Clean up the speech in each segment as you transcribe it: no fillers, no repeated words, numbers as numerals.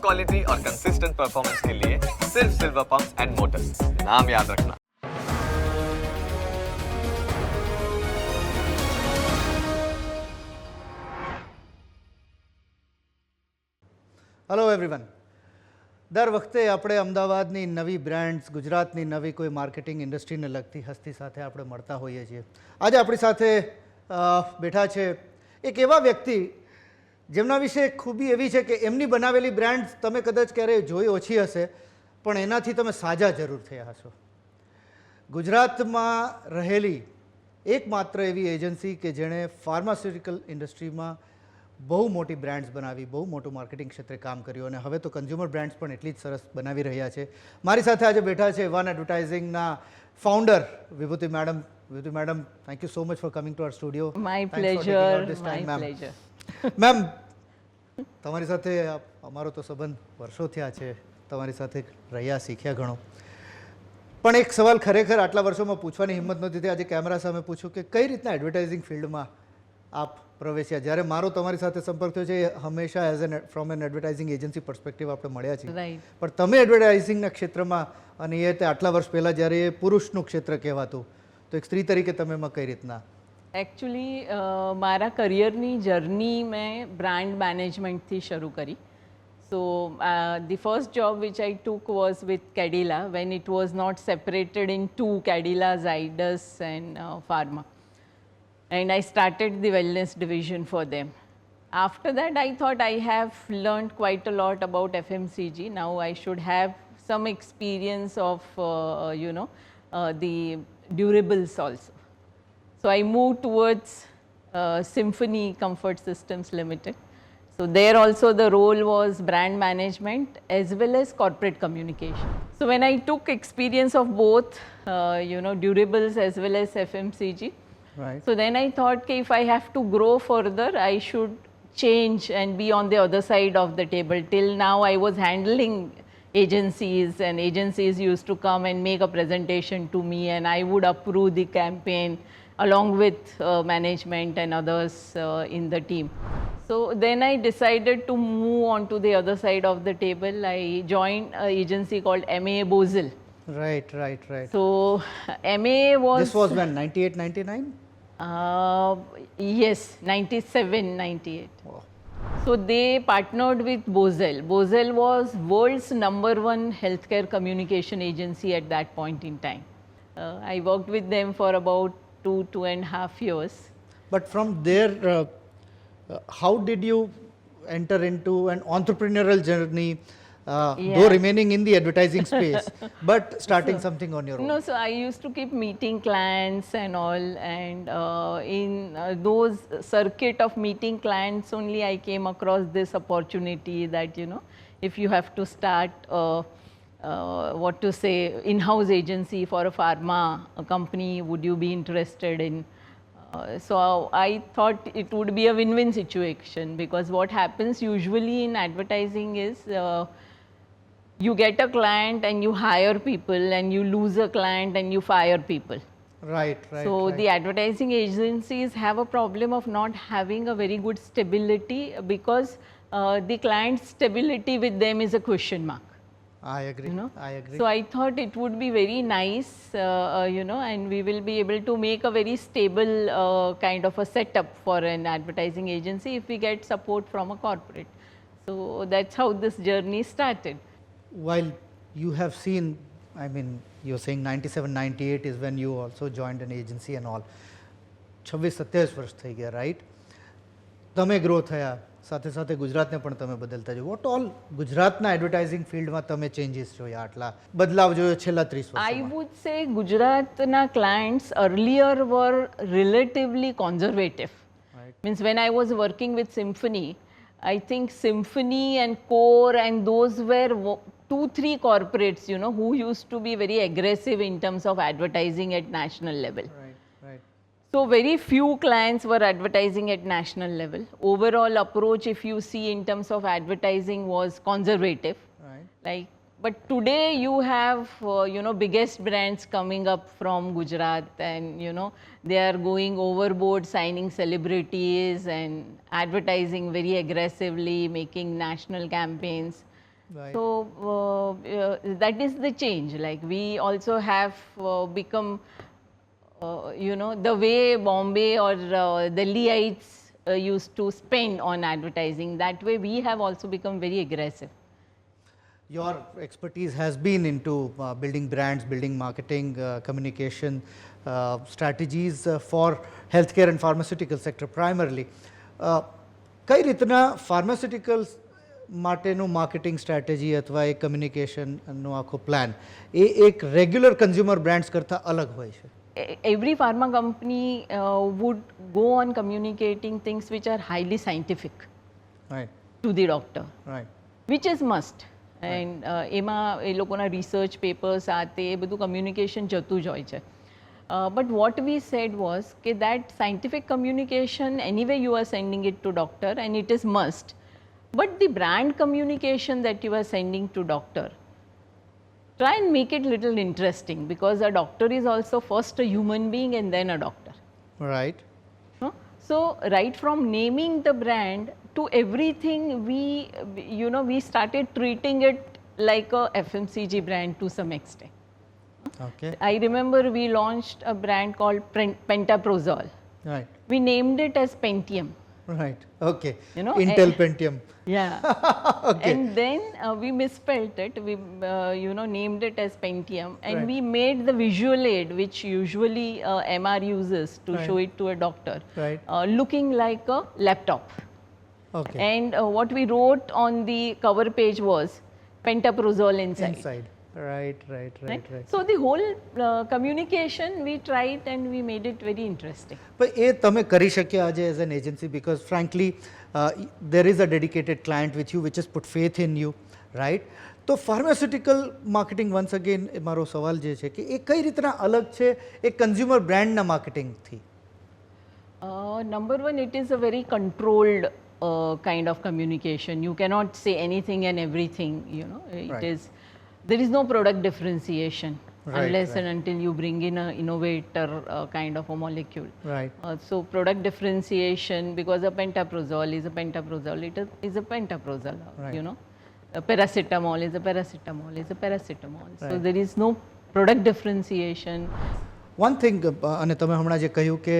Quality और consistent performance के लिए सिर्फ सिल्वर पंप्स एंड मोटर्स, नाम याद रखना. Hello everyone. દર વખતે આપણે અમદાવાદની નવી બ્રાન્ડ્સ, ગુજરાતની નવી કોઈ માર્કેટિંગ ઇન્ડસ્ટ્રીને લગતી હસ્તી સાથે આપણે મળતા હોઈએ છીએ. આજે આપણી સાથે બેઠા છે એક એવા વ્યક્તિ જેમના વિશે એક ખૂબી એવી છે કે એમની બનાવેલી બ્રાન્ડ્સ તમે કદાચ ક્યારેય જોઈ ઓછી હશે, પણ એનાથી તમે સાજા જરૂર થયા હશો. ગુજરાતમાં રહેલી એકમાત્ર એવી એજન્સી કે જેણે ફાર્માસ્યુટિકલ ઇન્ડસ્ટ્રીમાં બહુ મોટી બ્રાન્ડ્સ બનાવી, બહુ મોટું માર્કેટિંગ ક્ષેત્રે કામ કર્યું અને હવે તો કન્ઝ્યુમર બ્રાન્ડ્સ પણ એટલી જ સરસ બનાવી રહ્યા છે. મારી સાથે આજે બેઠા છે વન એડવર્ટાઇઝિંગના founder Vibhuti madam. Vibhuti madam, thank you so much for coming to our studio. My pleasure, my pleasure. Ma'am, તમારી સાથે અમારો તો સંબંધ વર્ષો થયા છે, તમારી સાથે રહ્યા, શીખ્યા ઘણો. પણ એક સવાલ ખરેખર આટલા વર્ષોમાં પૂછવાની હિંમત નહોતી થઈ. આજે કેમેરા સામે પૂછું કે કઈ રીતના એડવર્ટાઇઝિંગ ફિલ્ડમાં આપ પ્રવેશ્યા? જ્યારે મારો તમારી સાથે સંપર્ક થયો છે એ હંમેશા as an from an advertising agency perspective આપણે મળ્યા છીએ, પણ તમે એડવર્ટાઇઝિંગના ક્ષેત્રમાં અને એ તે આટલા વર્ષ પહેલાં જ્યારે એ પુરુષનું ક્ષેત્ર કહેવાતું, તો એક સ્ત્રી તરીકે તમે એમાં કઈ રીતના? એકચ્યુઅલી મારા કરિયરની જર્ની મેં બ્રાન્ડ મેનેજમેન્ટથી શરૂ કરી. So the first job which I took was with Cadila when it was not separated in two, Cadila, Zydus and pharma. And I started the wellness division for them. After that, I thought I have learned quite a lot about FMCG. Now I should have some experience of, the durables also. So I moved towards Symphony Comfort Systems Limited. So there also the role was brand management as well as corporate communication. So when I took experience of both, durables as well as FMCG, Right. so then I thought okay, if I have to grow further, I should change and be on the other side of the table. Till now I was handling agencies and agencies used to come and make a presentation to me and I would approve the campaign along with management and others in the team. So then I decided to move on to the other side of the table. I joined an agency called MA Bozil. Right. So MA was... This was when, 98, 99? Yes, 97, 98. Wow. So they partnered with Bozell. Bozell was world's #1 healthcare communication agency at that point in time. I worked with them for about 2.5 years. But from there, how did you enter into an entrepreneurial journey? Though remaining in the advertising space, but starting something on your own. No, so I used to keep meeting clients and all, and in those circuit of meeting clients only I came across this opportunity that, if you have to start in-house agency for a pharma company, would you be interested in? So I thought it would be a win-win situation, because what happens usually in advertising is you get a client and you hire people, and you lose a client and you fire people. Right. So the advertising agencies have a problem of not having a very good stability, because the client's stability with them is a question mark. I agree. I agree. So I thought it would be very nice, and we will be able to make a very stable kind of a setup for an advertising agency if we get support from a corporate. So that's how this journey started. While you have seen, I mean, you're saying 97, 98 is when you also joined an agency and all. 26-27 વર્ષ થઈ ગયા, right? તમે grow થયા, સાથે સાથે ગુજરાતને પણ તમે બદલતા જો. વોટ ઓલ ગુજરાતના એડવર્ટાઇઝિંગ ફિલ્ડમાં તમે ચેન્જીસ જોયા, આટલા બદલાવ જોયો છેલ્લા 30 વર્ષમાં? I would say Gujaratna clients earlier were relatively conservative. Right. Means when I was working with Symphony, I think Symphony and Core and those were 2-3 corporates, who used to be very aggressive in terms of advertising at national level. Right. So very few clients were advertising at national level. Overall approach, if you see in terms of advertising, was conservative. Right. But today you have, biggest brands coming up from Gujarat, and, they are going overboard, signing celebrities and advertising very aggressively, making national campaigns. Right. So that is the change. Like we also have become, the way Bombay or Delhiites used to spend on advertising. That way, we have also become very aggressive. Your expertise has been into building brands, building marketing, communication strategies for healthcare and pharmaceutical sector primarily. કઈ રીતના pharmaceuticals માટેનું marketing strategy અથવા એ કમ્યુનિકેશનનો આખો plan એ એક regular consumer brands કરતાં અલગ હોય છે? Every pharma company would go on communicating things which are highly scientific right, to the doctor, right, which is must. And એમાં એ લોકોના રિસર્ચ પેપર્સ આ તે એ બધું કમ્યુનિકેશન જતું જ હોય છે. But what we said was that scientific communication anyway you are sending it to doctor and it is must. But the brand communication that you are sending to doctor, try and make it little interesting, because a doctor is also first a human being and then a doctor. Right. No? So right from naming the brand to everything, we started treating it like a FMCG brand to some extent. Okay, I remember we launched a brand called Pentaprozole. Right, We named it as Pentium. Right, okay, You know, Intel Pentium. Yeah. Okay. And then we misspelled it. We, named it as Pentium, and we made the visual aid, which usually MR uses to show it to a doctor, Right. looking like a laptop. Okay, And what we wrote on the cover page was Pentaprozole inside. Inside. Right, right, Right? Right, right. So the whole communication we tried and we made it very interesting. પણ એ તમે કરી શક્યા આજે as an agency, because frankly there is a dedicated client with you which is put faith in you, right? તો pharmaceutical marketing once again એ મારો સવાલ જે છે કે એ કઈ રીતના અલગ છે એ કન્ઝ્યુમર બ્રાન્ડના માર્કેટિંગથી? Number one, it is a very controlled kind of communication. You cannot say anything and everything, Right. There is no product differentiation Right, unless right. and until you bring in an innovator kind of a molecule. Right, So product differentiation, because a pentaprozole is a pentaprozole, it is a pentaprozole, Right. A paracetamol is a paracetamol is a paracetamol. So Right. there is no product differentiation. One thing, અને તમે હમણાં જે કહ્યું કે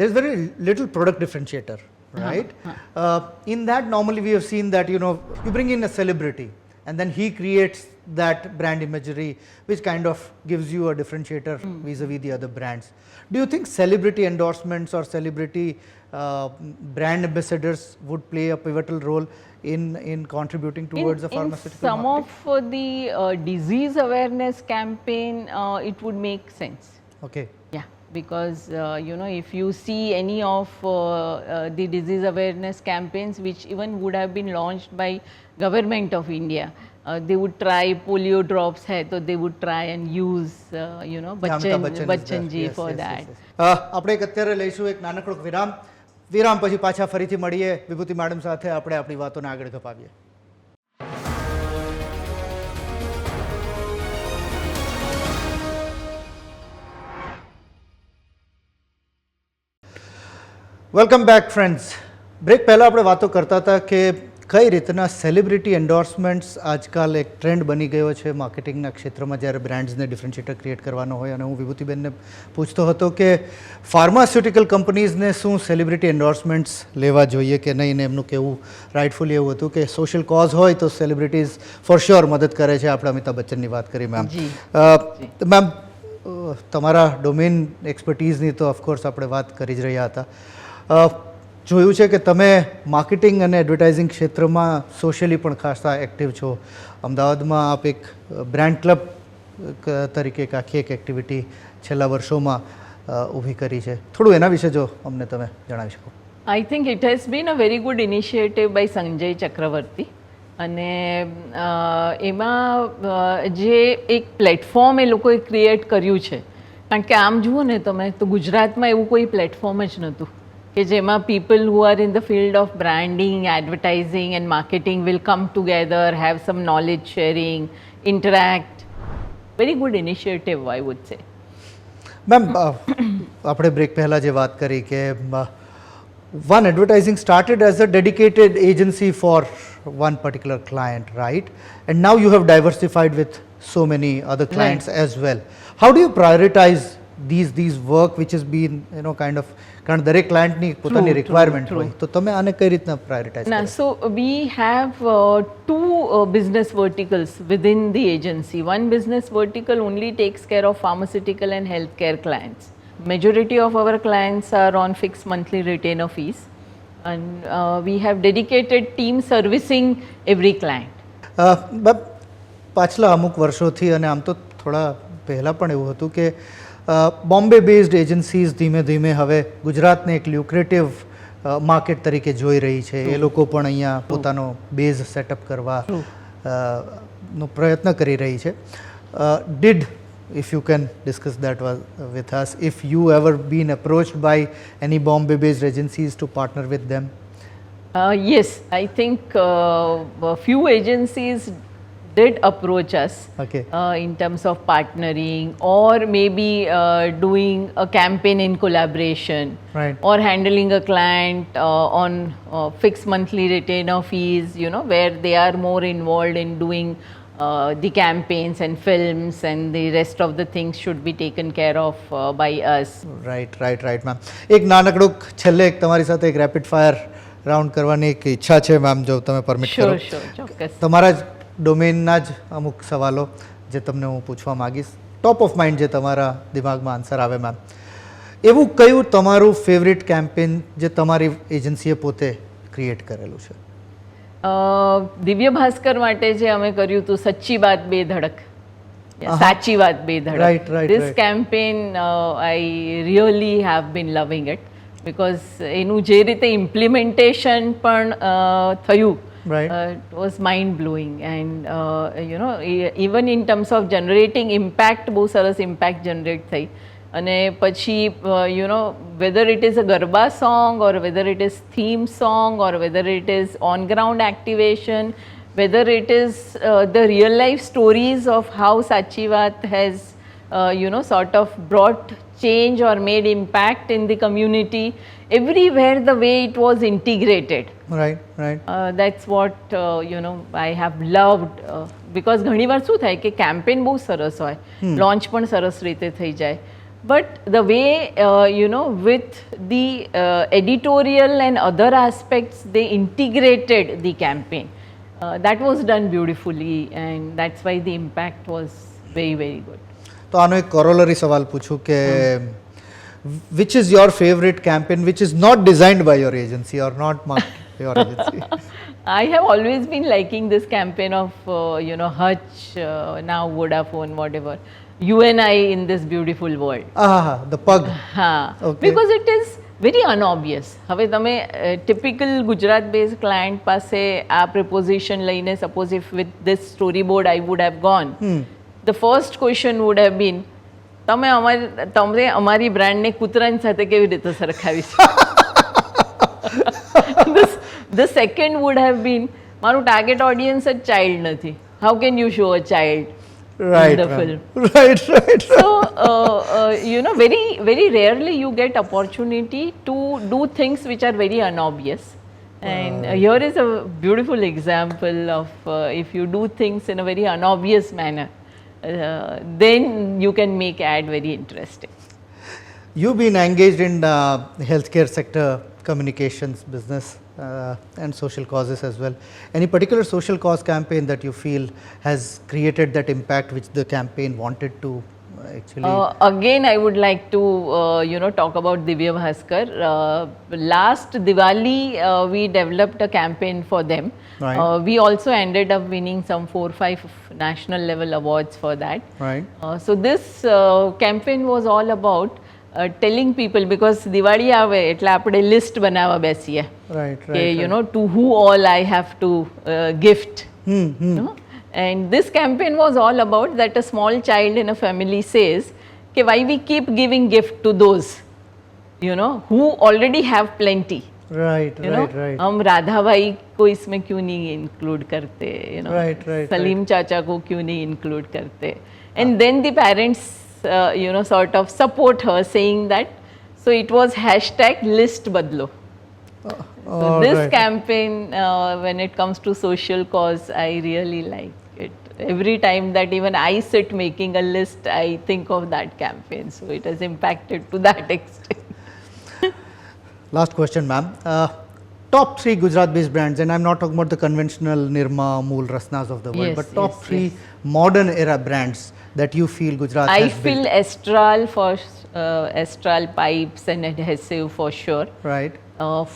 there is very little product differentiator, right? In that normally we have seen that you bring in a celebrity and then he creates that brand imagery which kind of gives you a differentiator vis-a-vis the other brands. Do you think celebrity endorsements or celebrity brand ambassadors would play a pivotal role in contributing towards the pharmaceutical some market? of the disease awareness campaign, it would make sense. Okay. Yeah, because if you see any of the disease awareness campaigns which even would have been launched by government of India, they would try polio drops hai, so they would try and use Amitabh Bachchan is Bachchan there. ji Yes, for yes, that. yes, yes. આપણે એક અત્યારે લઈશું એક નાનકડો વિરામ પછી પાછા ફરીથી મળીએ વિભૂતિ મેડમ સાથે, આપણે આપણી વાતોને આગળ ધપાવીએ. Welcome back friends. બ્રેક પહેલાં આપણે વાતો કરતા હતા કે કઈ રીતના સેલિબ્રિટી એન્ડોર્સમેન્ટ્સ આજકાલ એક ટ્રેન્ડ બની ગયો છે માર્કેટિંગના ક્ષેત્રમાં, જ્યારે બ્રાન્ડ્સને ડિફરન્શિએટર ક્રિએટ કરવાનો હોય. અને હું વિભૂતિબેનને પૂછતો હતો કે ફાર્માસ્યુટિકલ કંપનીઝને શું સેલિબ્રિટી એન્ડોર્સમેન્ટ્સ લેવા જોઈએ કે નહીં, ને એમનું કહેવું રાઇટફુલી એવું હતું કે સોશિયલ કોઝ હોય તો સેલિબ્રિટીઝ ફોર શ્યોર મદદ કરે છે. આપણે અમિતાભ બચ્ચનની વાત કરી મેમ. મેમ, તમારા ડોમેન એક્સપર્ટીઝની તો ઓફકોર્સ આપણે વાત કરી જ રહ્યા હતા. જોયું છે કે તમે માર્કેટિંગ અને એડવર્ટાઇઝિંગ ક્ષેત્રમાં સોશિયલી પણ ખાસા એક્ટિવ છો. અમદાવાદમાં આપ એક બ્રાન્ડ ક્લબ તરીકે એક આખી એક એક્ટિવિટી છેલ્લા વર્ષોમાં ઊભી કરી છે. થોડું એના વિશે જો અમને તમે જણાવી શકો. I think it has been a very good initiative by Sanjay Chakravarti. અને એમાં જે એક પ્લેટફોર્મ એ લોકોએ ક્રિએટ કર્યું છે, કારણ કે આમ જુઓ ને તમે તો ગુજરાતમાં એવું કોઈ પ્લેટફોર્મ જ નહોતું કે જેમાં people who are in the field of branding, advertising and marketing will come together, have some knowledge sharing, interact. Very good initiative, I would say. Ma'am, આપણે બ્રેક પહેલાં જે વાત કરી કે One Advertising started as a dedicated agency for one particular client, right? And now you have diversified with so many other clients as well. How do you prioritize these work which has been, you know, kind of દરેક ક્લાયન્ટની પોતાની requirement હોય, તો તમે આને કઈ રીતના prioritise કરો? So we have two business verticals within the agency. One business vertical only takes care of pharmaceutical and healthcare clients. Majority of our clients are on fixed monthly retainer fees, and we have dedicated team servicing every client. પાછલા અમુક વર્ષોથી અને આમ તો થોડા પહેલાં પણ એવું હતું કે બોમ્બે બેઝડ એજન્સીઝ ધીમે ધીમે હવે ગુજરાતને એક લ્યુક્રેટિવ માર્કેટ તરીકે જોઈ રહી છે. એ લોકો પણ અહીંયા પોતાનો બેઝ સેટઅપ કરવા નો પ્રયત્ન કરી રહી છે. Did if you can discuss that with us, if you ever been approached by any Bombay based agencies to partner with them? Yes, I think a few agencies did approach us in terms of partnering, or maybe doing a campaign in collaboration, right, or handling a client on fixed monthly retainer fees, you know, where they are more involved in doing the campaigns and films, and the rest of the things should be taken care of by us. right ma'am. એક નાનકડું છેલ્લે એક તમારી સાથે એક rapid fire round કરવાની એક ઈચ્છા છે મેમ, જો તમે પરમિટ કરો. Sure, ચોક્કસ. તમારા જ ડોમેનના જ અમુક સવાલો જે તમને હું પૂછવા માગીશ, ટોપ ઓફ માઇન્ડ જે તમારા દિમાગમાં આન્સર આવે મેમ. એવું કયું તમારું ફેવરિટ કેમ્પેન જે તમારી એજન્સીએ પોતે ક્રિએટ કરેલું છે? દિવ્ય ભાસ્કર માટે જે અમે કર્યું હતું સચ્ચી વાત બે ધડક, સાચી વાત બે ધડક, this campaign I really have been loving it, because એનું જે રીતે ઇમ્પ્લિમેન્ટેશન પણ થયું, it was mind blowing, and you know, even in terms of generating impact, બહુ સરસ impact generate થઈ. અને પછી you know, whether it is a Garba song, or whether it is theme song, or whether it is on ground activation, whether it is the real life stories of how Sachi Vaat has you know, sort of brought change or made impact in the community, everywhere the way it was integrated, right, that's what you know, I have loved, because ઘણી વાર શું થાય કે campaign બહુ સરસ હોય, launch પણ સરસ રીતે થઈ જાય, but the way you know, with the editorial and other aspects they integrated the campaign, that was done beautifully, and that's why the impact was very, very good. તો આનો એક કોરોલરી સવાલ પૂછું કે which is your favorite campaign which is not designed by your agency or not marked by your agency? I have always been liking this campaign of you know, Hutch, now Vodafone, whatever, you and I in this beautiful world. The pug. Okay. Because it is very unobvious. હવે તમે typical Gujarat based client પાસે આ preposition લઈને, suppose if with this storyboard I would have gone, the first question would have been, તમે અમારી બ્રાન્ડને કૂતરાની સાથે કેવી રીતે સરખાવી છે? The second would have been, મારું ટાર્ગેટ ઓડિયન્સ જ ચાઇલ્ડ નથી, how can you show a child in the film? Right. So you know, very, very rarely you get opportunity to do things which are very unobvious, and here is a beautiful example of if you do things in a very unobvious manner, then you can make ad very interesting. You've been engaged in healthcare sector, communications, business, and social causes as well. Any particular social cause campaign that you feel has created that impact which the campaign wanted to actually? Again, I would like to you know, talk about Divya Bhaskar. Last Diwali, we developed a campaign for them. Right. We also ended up winning some 4-5 national level awards for that. Right. So this campaign was all about telling people, because Diwali આવે એટલે આપણે list બનાવવા બેસીએ, કે you know, to who all I have to gift. No? And this campaign was all about that a small child in a family says कि why we keep giving gift to those, you know, who already have plenty. Right. हम राधा भाई को इसमें क्यों नहीं include करते, you know, Salim चाचा को क्यों नहीं इंक्लूड करते, and then the parents you know, sort of support her saying that, so it was hashtag list badlo. So All this right. campaign, when it comes to social cause, I really like it. Every time that even I sit making a list, I think of that campaign. So it has impacted to that extent. Last question, ma'am. Top 3 Gujarat-based brands, and I'm not talking about the conventional Nirma, Amul, Rasnas of the world, Yes, but top yes, 3 yes. modern era brands that you feel Gujarat I has feel built. Astral for Astral pipes and adhesive for sure. Right,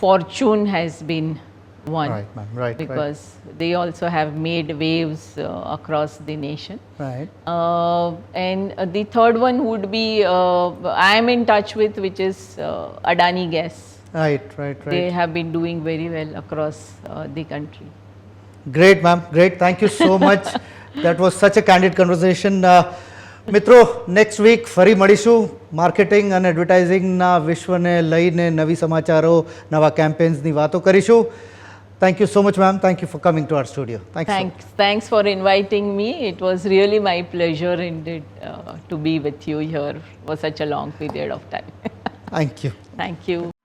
Fortune has been one. right, ma'am. Right, Because they also have made waves across the nation. right. And the third one would be I am in touch with, which is Adani Gas. Right, right, They right. have been doing very well across the country. Great, ma'am. Great. Thank you so much. That was such a candid conversation. મિત્રો next week ફરી મળીશું marketing અને એડવર્ટાઇઝિંગના વિશ્વને લઈને નવી સમાચારો નવા કેમ્પેન્સની વાતો કરીશું. Thank you so much ma'am. Thank you for coming to our studio. Thanks for inviting me. It was really my pleasure indeed to be with you here for such a long period of time. Thank you. Thank you.